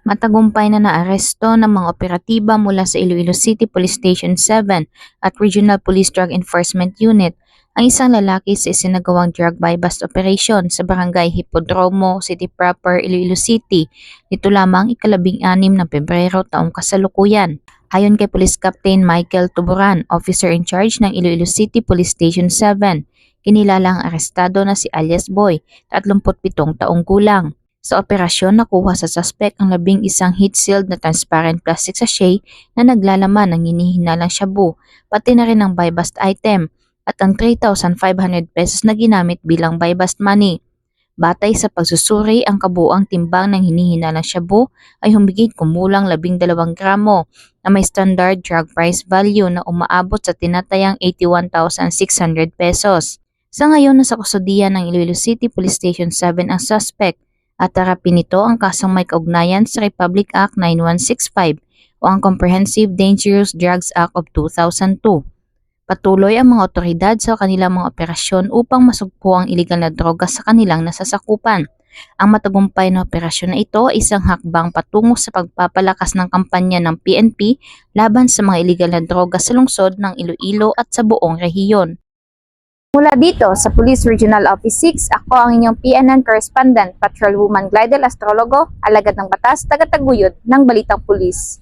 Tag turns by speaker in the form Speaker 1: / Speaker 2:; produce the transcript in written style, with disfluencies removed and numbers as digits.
Speaker 1: Matagumpay na naaresto ng mga operatiba mula sa Iloilo City Police Station 7 at Regional Police Drug Enforcement Unit ang isang lalaki sa isinagawang drug buy-bust operation sa Barangay Hipodromo, City Proper, Iloilo City nito lamang ika-6 ng Pebrero taong kasalukuyan. Ayon kay Police Captain Michael Tuburan, Officer in Charge ng Iloilo City Police Station 7, kinilalang arestado na si alias Boy, 37 taong gulang. Sa operasyon, nakuha sa suspect ang 11 heat-sealed na transparent plastic sachet na naglalaman ng hinihinalang shabu, pati na rin ang buy-bust item at ang 3,500 pesos na ginamit bilang buy-bust money. Batay sa pagsusuri, ang kabuuang timbang ng hinihinalang shabu ay humigit kumulang 12 gramo na may standard drug price value na umaabot sa tinatayang 81,600 pesos. Sa ngayon, nasa kustudiya ng Iloilo City Police Station 7 ang suspect at harapin nito ang kasong may kaugnayan sa Republic Act 9165 o ang Comprehensive Dangerous Drugs Act of 2002. Patuloy ang mga otoridad sa kanilang mga operasyon upang masugpo ang iligal na droga sa kanilang nasasakupan. Ang matagumpay na operasyon na ito ay isang hakbang patungo sa pagpapalakas ng kampanya ng PNP laban sa mga iligal na droga sa lungsod ng Iloilo at sa buong rehiyon. Mula dito sa Police Regional Office 6, ako ang inyong PNN Correspondent, Patrolwoman Glidel Astrologo, alagad ng batas, tagataguyod ng Balitang Pulis.